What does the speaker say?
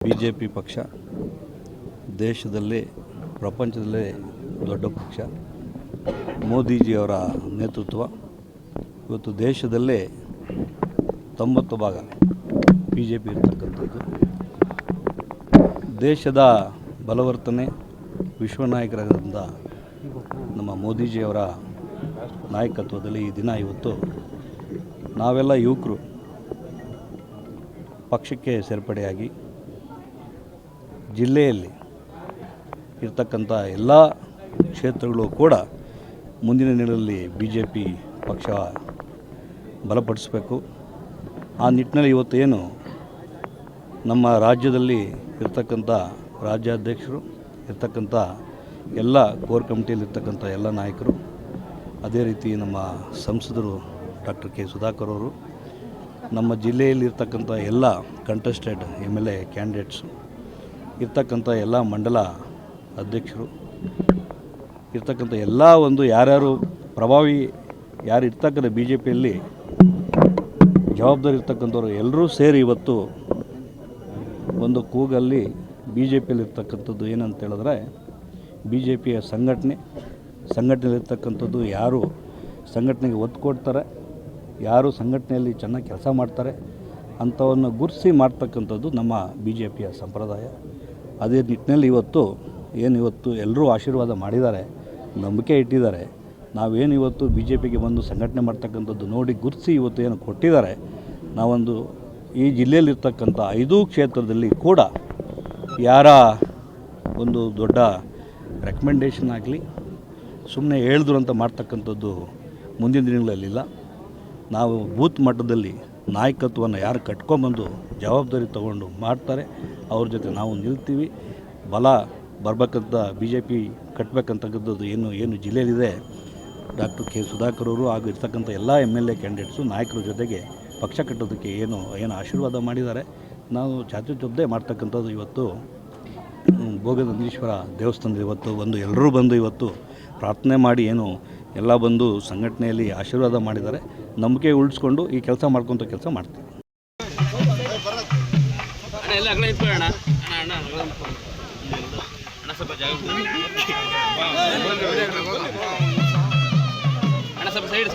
BJP ಪಕ್ಷ ದೇಶದಲ್ಲೇ ಪ್ರಪಂಚದಲ್ಲೇ ದೊಡ್ಡ ಪಕ್ಷ. ಮೋದಿಜಿಯವರ ನೇತೃತ್ವ ಇವತ್ತು ದೇಶದಲ್ಲೇ 90% ಬಿಜೆಪಿ ಇರತಕ್ಕಂಥದ್ದು. ದೇಶದ ಬಲವರ್ತನೆ ವಿಶ್ವನಾಯಕರಾದಂಥ ನಮ್ಮ ಮೋದಿಜಿಯವರ ನಾಯಕತ್ವದಲ್ಲಿ ಈ ದಿನ ಇವತ್ತು ನಾವೆಲ್ಲ ಯುವಕರು ಪಕ್ಷಕ್ಕೆ ಸೇರ್ಪಡೆಯಾಗಿ ಜಿಲ್ಲೆಯಲ್ಲಿ ಇರ್ತಕ್ಕಂಥ ಎಲ್ಲ ಕ್ಷೇತ್ರಗಳು ಕೂಡ ಮುಂದಿನ ದಿನಗಳಲ್ಲಿ ಬಿಜೆಪಿ ಪಕ್ಷ ಬಲಪಡಿಸಬೇಕು. ಆ ನಿಟ್ಟಿನಲ್ಲಿ ಇವತ್ತು ಏನು ನಮ್ಮ ರಾಜ್ಯದಲ್ಲಿ ಇರ್ತಕ್ಕಂಥ ರಾಜ್ಯಾಧ್ಯಕ್ಷರು ಇರ್ತಕ್ಕಂಥ ಎಲ್ಲ ಕೋರ್ ಕಮಿಟಿಯಲ್ಲಿರ್ತಕ್ಕಂಥ ಎಲ್ಲ ನಾಯಕರು, ಅದೇ ರೀತಿ ನಮ್ಮ ಸಂಸದರು ಡಾಕ್ಟರ್ ಕೆ ಸುಧಾಕರ್ ಅವರು, ನಮ್ಮ ಜಿಲ್ಲೆಯಲ್ಲಿರ್ತಕ್ಕಂಥ ಎಲ್ಲ ಕಂಟೆಸ್ಟೆಡ್ MLA ಕ್ಯಾಂಡಿಡೇಟ್ಸು, ಇರ್ತಕ್ಕಂಥ ಎಲ್ಲ ಮಂಡಲ ಅಧ್ಯಕ್ಷರು, ಇರ್ತಕ್ಕಂಥ ಎಲ್ಲ ಒಂದು ಯಾರ್ಯಾರು ಪ್ರಭಾವಿ ಯಾರು ಇರ್ತಕ್ಕಂಥ ಬಿ ಜೆ ಪಿಯಲ್ಲಿ ಜವಾಬ್ದಾರಿ ಇರ್ತಕ್ಕಂಥವ್ರು ಎಲ್ಲರೂ ಸೇರಿ ಇವತ್ತು ಒಂದು ಕೂಗಲ್ಲಿ ಬಿ ಜೆ ಪಿಯಲ್ಲಿರ್ತಕ್ಕಂಥದ್ದು ಏನಂತ ಹೇಳಿದ್ರೆ, ಬಿ ಜೆ ಪಿಯ ಸಂಘಟನೆಯಲ್ಲಿರ್ತಕ್ಕಂಥದ್ದು ಯಾರು ಸಂಘಟನೆಗೆ ಒತ್ತು ಕೊಡ್ತಾರೆ, ಯಾರು ಸಂಘಟನೆಯಲ್ಲಿ ಚೆನ್ನಾಗಿ ಕೆಲಸ ಮಾಡ್ತಾರೆ ಅಂಥವನ್ನು ಗುರುತಿಸಿ ಮಾಡ್ತಕ್ಕಂಥದ್ದು ನಮ್ಮ ಬಿ ಜೆ ಪಿಯ ಸಂಪ್ರದಾಯ. ಅದೇ ನಿಟ್ಟಿನಲ್ಲಿ ಇವತ್ತು ಎಲ್ಲರೂ ಆಶೀರ್ವಾದ ಮಾಡಿದ್ದಾರೆ, ನಂಬಿಕೆ ಇಟ್ಟಿದ್ದಾರೆ. ನಾವೇನು ಇವತ್ತು ಬಿ ಜೆ ಪಿಗೆ ಬಂದು ಸಂಘಟನೆ ಮಾಡ್ತಕ್ಕಂಥದ್ದು ನೋಡಿ ಗುರುತಿಸಿ ಇವತ್ತು ಏನು ಕೊಟ್ಟಿದ್ದಾರೆ, ನಾವೊಂದು ಈ ಜಿಲ್ಲೆಯಲ್ಲಿರ್ತಕ್ಕಂಥ 5 ಕ್ಷೇತ್ರದಲ್ಲಿ ಕೂಡ ಯಾರ ಒಂದು ದೊಡ್ಡ ರೆಕಮೆಂಡೇಷನ್ ಆಗಲಿ ಸುಮ್ಮನೆ ಹೇಳಿದ್ರು ಅಂತ ಮಾಡ್ತಕ್ಕಂಥದ್ದು ಮುಂದಿನ ದಿನಗಳಲ್ಲಿಲ್ಲ. ನಾವು ಬೂತ್ ಮಟ್ಟದಲ್ಲಿ ನಾಯಕತ್ವವನ್ನು ಯಾರು ಕಟ್ಕೊಂಬಂದು ಜವಾಬ್ದಾರಿ ತಗೊಂಡು ಮಾಡ್ತಾರೆ ಅವ್ರ ಜೊತೆ ನಾವು ನಿಲ್ತೀವಿ. ಬಲ ಬರಬೇಕಂತ ಬಿ ಜೆ ಪಿ ಕಟ್ಟಬೇಕಂತಕ್ಕಂಥದ್ದು ಏನು ಜಿಲ್ಲೆಯಲ್ಲಿದೆ, ಡಾಕ್ಟರ್ ಕೆ ಸುಧಾಕರ್ ಅವರು ಹಾಗೂ ಇರ್ತಕ್ಕಂಥ ಎಲ್ಲ MLA ಕ್ಯಾಂಡಿಡೇಟ್ಸು ನಾಯಕರ ಜೊತೆಗೆ ಪಕ್ಷ ಕಟ್ಟೋದಕ್ಕೆ ಏನು ಆಶೀರ್ವಾದ ಮಾಡಿದ್ದಾರೆ, ನಾವು ಚಾಚು ಮಾಡ್ತಕ್ಕಂಥದ್ದು. ಇವತ್ತು ಭೋಗನಂದೀಶ್ವರ ದೇವಸ್ಥಾನದಲ್ಲಿ ಇವತ್ತು ಎಲ್ಲರೂ ಬಂದು ಇವತ್ತು ಪ್ರಾರ್ಥನೆ ಮಾಡಿ ಎಲ್ಲ ಬಂದು ಸಂಘಟನೆಯಲ್ಲಿ ಆಶೀರ್ವಾದ ಮಾಡಿದ್ದಾರೆ. ನಂಬಿಕೆ ಉಳಿಸ್ಕೊಂಡು ಈ ಕೆಲಸ ಮಾಡ್ಕೊತ ಕೆಲಸ ಮಾಡ್ತೀವಿ. ಸೈಡ್